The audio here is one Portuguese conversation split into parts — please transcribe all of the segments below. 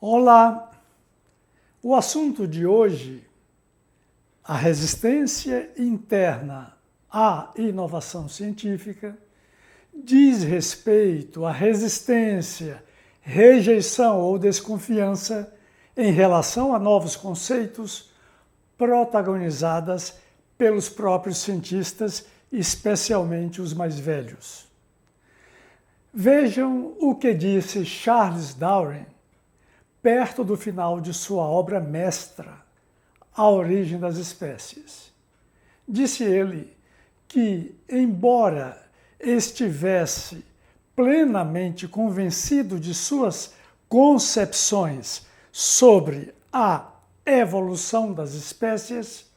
Olá! O assunto de hoje, a resistência interna à inovação científica, diz respeito à resistência, rejeição ou desconfiança em relação a novos conceitos protagonizadas pelos próprios cientistas, especialmente os mais velhos. Vejam o que disse Charles Darwin perto do final de sua obra mestra, A Origem das Espécies. Disse ele que, embora estivesse plenamente convencido de suas concepções sobre a evolução das espécies,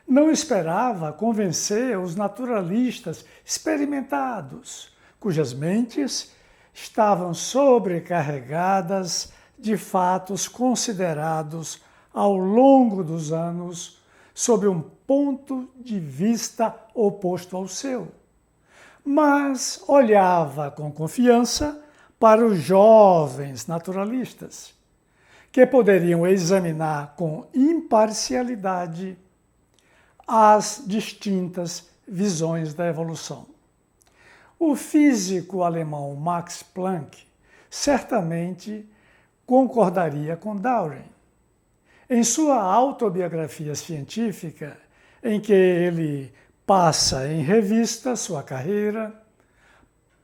não esperava convencer os naturalistas experimentados, cujas mentes estavam sobrecarregadas de fatos considerados ao longo dos anos sob um ponto de vista oposto ao seu. Mas olhava com confiança para os jovens naturalistas, que poderiam examinar com imparcialidade as distintas visões da evolução. O físico alemão Max Planck certamente concordaria com Darwin. Em sua autobiografia científica, em que ele passa em revista sua carreira,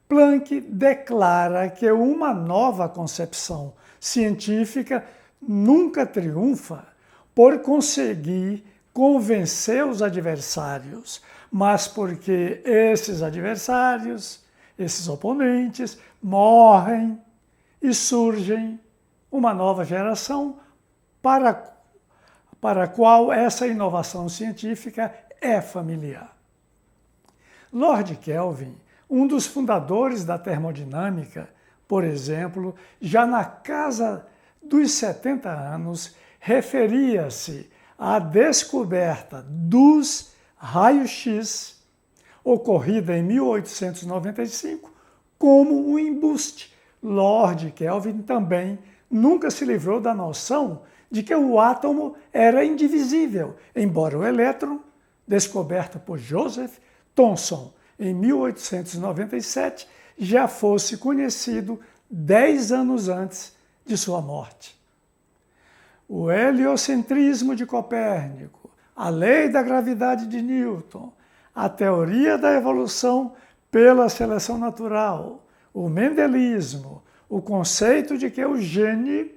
Planck declara que uma nova concepção científica nunca triunfa por conseguir convencer os adversários, mas porque esses adversários, esses oponentes, morrem e surgem uma nova geração para a qual essa inovação científica é familiar. Lord Kelvin, um dos fundadores da termodinâmica, por exemplo, já na casa dos 70 anos, referia-se à descoberta dos raios-x, ocorrida em 1895, como um embuste. Lord Kelvin também nunca se livrou da noção de que o átomo era indivisível, embora o elétron, descoberto por Joseph Thomson em 1897, já fosse conhecido 10 anos antes de sua morte. O heliocentrismo de Copérnico, a lei da gravidade de Newton, a teoria da evolução pela seleção natural, o mendelismo, o conceito de que o gene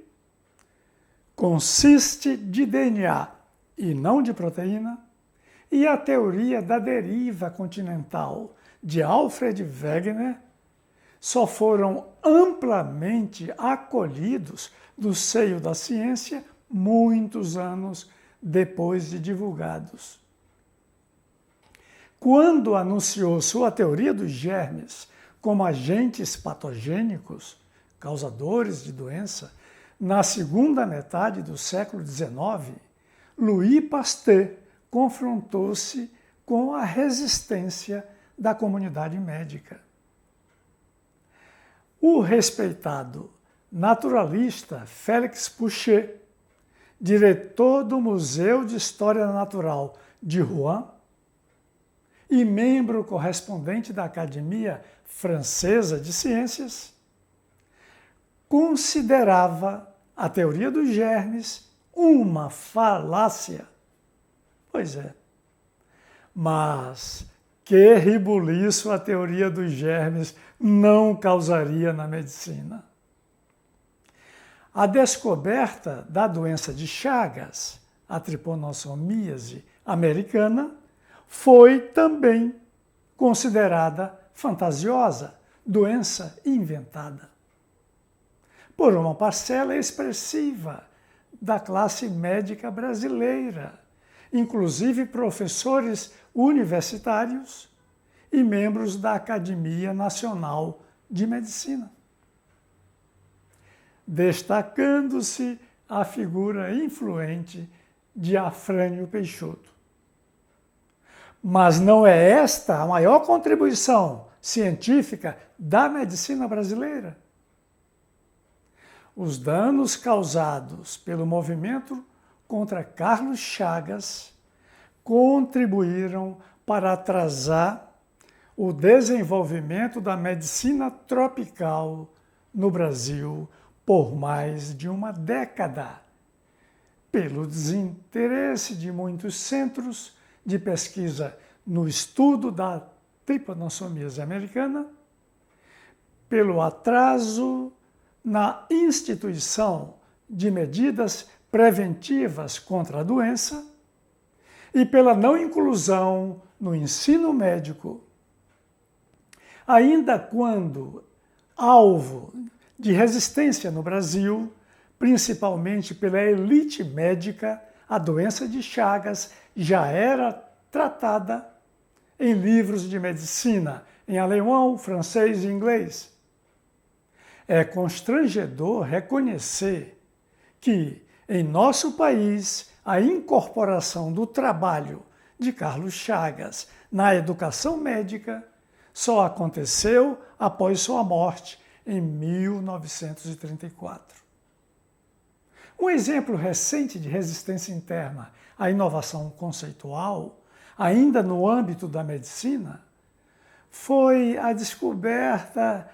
consiste de DNA e não de proteína, e a teoria da deriva continental de Alfred Wegener só foram amplamente acolhidos do seio da ciência muitos anos depois de divulgados. Quando anunciou sua teoria dos germes como agentes patogênicos, causadores de doença, na segunda metade do século XIX, Louis Pasteur confrontou-se com a resistência da comunidade médica. O respeitado naturalista Félix Pouchet, diretor do Museu de História Natural de Rouen e membro correspondente da Academia Francesa de Ciências, considerava a teoria dos germes uma falácia. Pois é, mas que rebuliço a teoria dos germes não causaria na medicina. A descoberta da doença de Chagas, a triponossomíase americana, foi também considerada fantasiosa, doença inventada, por uma parcela expressiva da classe médica brasileira, inclusive professores universitários e membros da Academia Nacional de Medicina, destacando-se a figura influente de Afrânio Peixoto. Mas não é esta a maior contribuição científica da medicina brasileira? os danos causados pelo movimento contra Carlos Chagas contribuíram para atrasar o desenvolvimento da medicina tropical no Brasil por mais de uma década, pelo desinteresse de muitos centros de pesquisa no estudo da tripanossomíase americana, pelo atraso na instituição de medidas preventivas contra a doença e pela não inclusão no ensino médico, ainda quando alvo de resistência no Brasil, principalmente pela elite médica, a doença de Chagas já era tratada em livros de medicina em alemão, francês e inglês. É constrangedor reconhecer que, em nosso país, a incorporação do trabalho de Carlos Chagas na educação médica só aconteceu após sua morte em 1934. Um exemplo recente de resistência interna à inovação conceitual, ainda no âmbito da medicina, foi a descoberta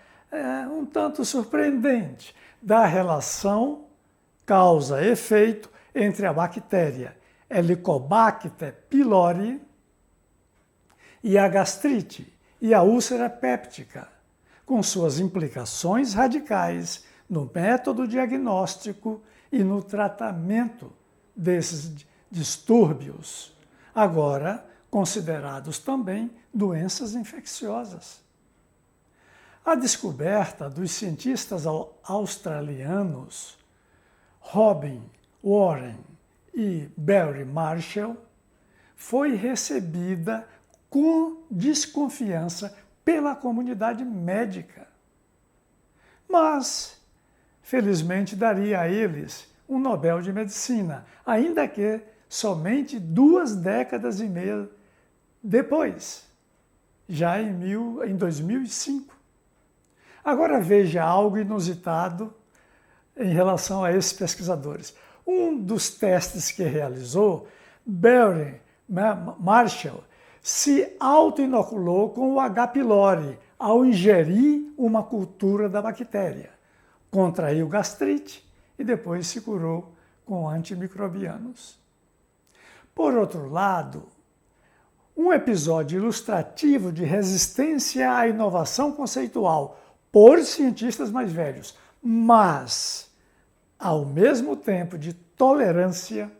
um tanto surpreendente da relação causa-efeito entre a bactéria Helicobacter pylori e a gastrite e a úlcera péptica, com suas implicações radicais no método diagnóstico e no tratamento desses distúrbios, agora considerados também doenças infecciosas. A descoberta dos cientistas australianos Robin Warren e Barry Marshall foi recebida com desconfiança pela comunidade médica. Mas, felizmente, daria a eles um Nobel de Medicina, ainda que somente 2 décadas e meia depois, já em 2005. Agora veja algo inusitado em relação a esses pesquisadores. Um dos testes que realizou, Barry Marshall se auto-inoculou com o H. pylori ao ingerir uma cultura da bactéria. Contraiu gastrite e depois se curou com antimicrobianos. Por outro lado, um episódio ilustrativo de resistência à inovação conceitual por cientistas mais velhos, mas, ao mesmo tempo, de tolerância,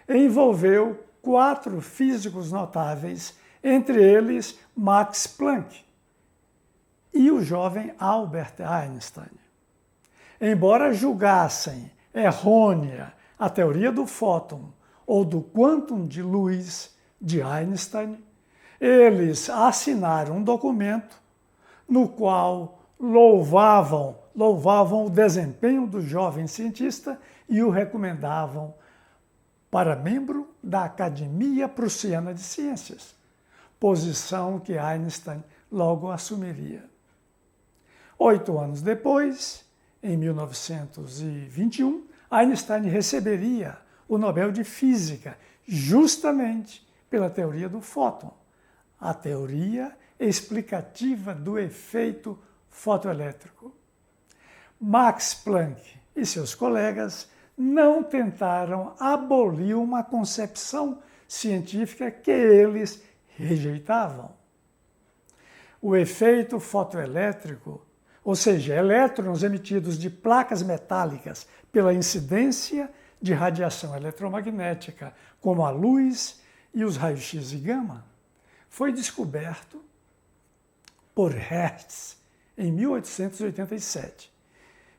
envolveu 4 físicos notáveis, entre eles Max Planck e o jovem Albert Einstein. Embora julgassem errônea a teoria do fóton ou do quantum de luz de Einstein, eles assinaram um documento no qual louvavam o desempenho do jovem cientista e o recomendavam para membro da Academia Prussiana de Ciências, posição que Einstein logo assumiria. 8 anos depois, em 1921, Einstein receberia o Nobel de Física justamente pela teoria do fóton, a teoria explicativa do efeito fotoelétrico. Max Planck e seus colegas não tentaram abolir uma concepção científica que eles rejeitavam. O efeito fotoelétrico, ou seja, elétrons emitidos de placas metálicas pela incidência de radiação eletromagnética, como a luz e os raios-x e gama, foi descoberto por Hertz em 1887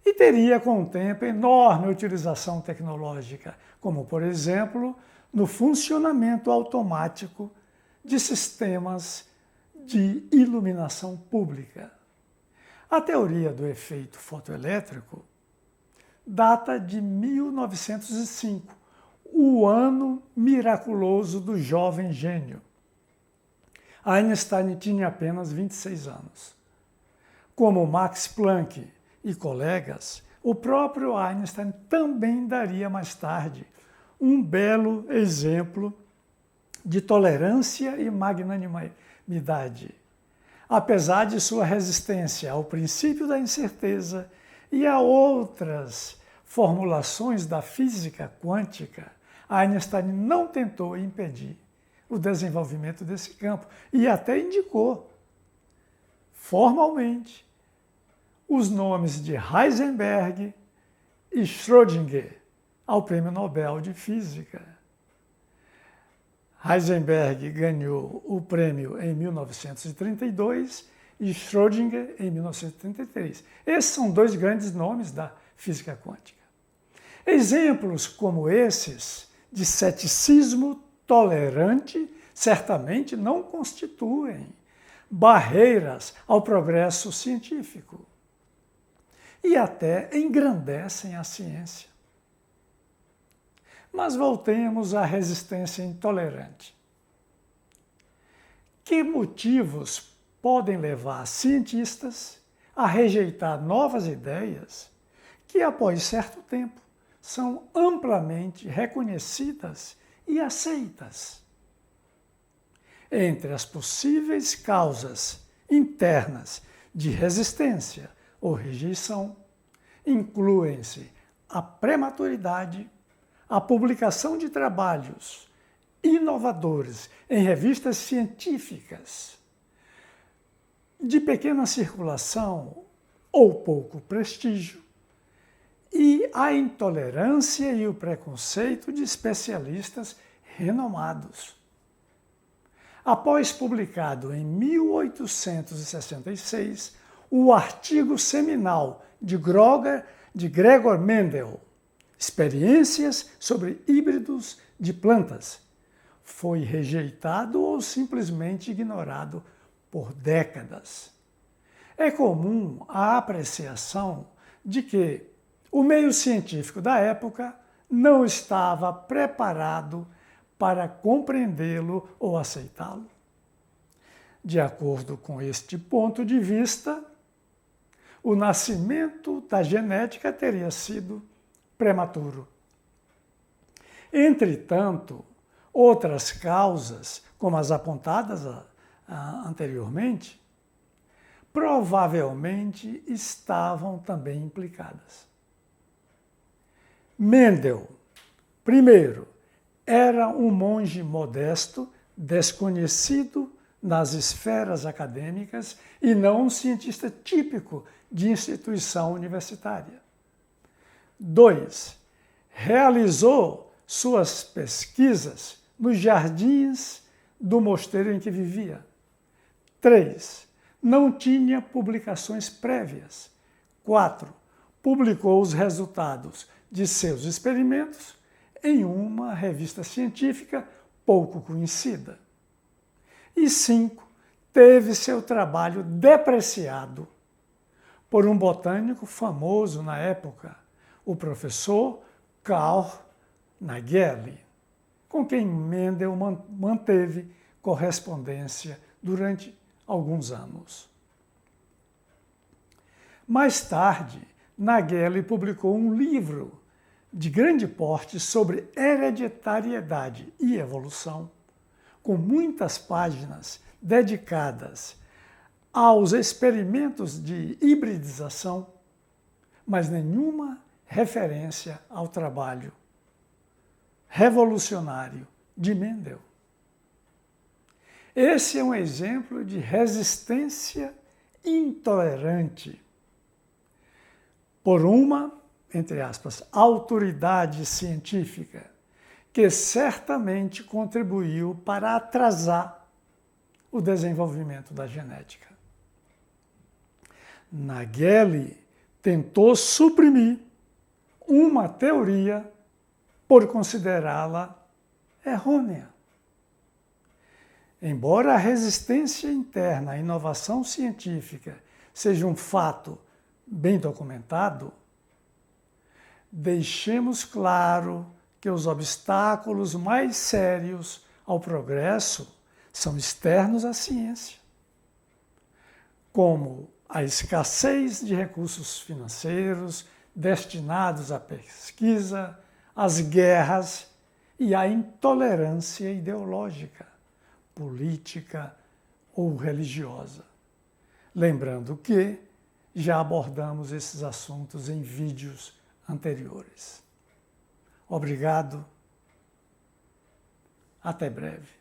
e teria com o tempo enorme utilização tecnológica, como, por exemplo, no funcionamento automático de sistemas de iluminação pública. A teoria do efeito fotoelétrico data de 1905, o ano miraculoso do jovem gênio. Einstein tinha apenas 26 anos. Como Max Planck e colegas, o próprio Einstein também daria mais tarde um belo exemplo de tolerância e magnanimidade, apesar de sua resistência ao princípio da incerteza e a outras formulações da física quântica. Einstein não tentou impedir o desenvolvimento desse campo e até indicou formalmente os nomes de Heisenberg e Schrödinger ao Prêmio Nobel de Física. Heisenberg ganhou o prêmio em 1932 e Schrödinger em 1933. Esses são dois grandes nomes da física quântica. Exemplos como esses de ceticismo tolerante certamente não constituem barreiras ao progresso científico e até engrandecem a ciência. Mas voltemos à resistência intolerante. Que motivos podem levar cientistas a rejeitar novas ideias que, após certo tempo, são amplamente reconhecidas e aceitas? Entre as possíveis causas internas de resistência ou rejeição, incluem-se a prematuridade, a publicação de trabalhos inovadores em revistas científicas de pequena circulação ou pouco prestígio, e a intolerância e o preconceito de especialistas renomados. Após publicado em 1866, o artigo seminal de Gregor Mendel, Experiências sobre híbridos de plantas, foi rejeitado ou simplesmente ignorado por décadas. É comum a apreciação de que o meio científico da época não estava preparado para compreendê-lo ou aceitá-lo. De acordo com este ponto de vista, o nascimento da genética teria sido prematuro. Entretanto, outras causas, como as apontadas anteriormente, provavelmente estavam também implicadas. Mendel, primeiro, era um monge modesto, desconhecido nas esferas acadêmicas e não um cientista típico de instituição universitária. 2. Realizou suas pesquisas nos jardins do mosteiro em que vivia. 3. Não tinha publicações prévias. 4. Publicou os resultados de seus experimentos em uma revista científica pouco conhecida. E 5. Teve seu trabalho depreciado por um botânico famoso na época, o professor Carl Nageli, com quem Mendel manteve correspondência durante alguns anos. Mais tarde, Nageli publicou um livro de grande porte sobre hereditariedade e evolução, com muitas páginas dedicadas aos experimentos de hibridização, mas nenhuma referência ao trabalho revolucionário de Mendel. Esse é um exemplo de resistência intolerante por uma, entre aspas, autoridade científica que certamente contribuiu para atrasar o desenvolvimento da genética. Nageli tentou suprimir uma teoria por considerá-la errônea. Embora a resistência interna à inovação científica seja um fato bem documentado, deixemos claro que os obstáculos mais sérios ao progresso são externos à ciência, como a escassez de recursos financeiros, destinados à pesquisa, às guerras e à intolerância ideológica, política ou religiosa. Lembrando que já abordamos esses assuntos em vídeos anteriores. Obrigado. Até breve.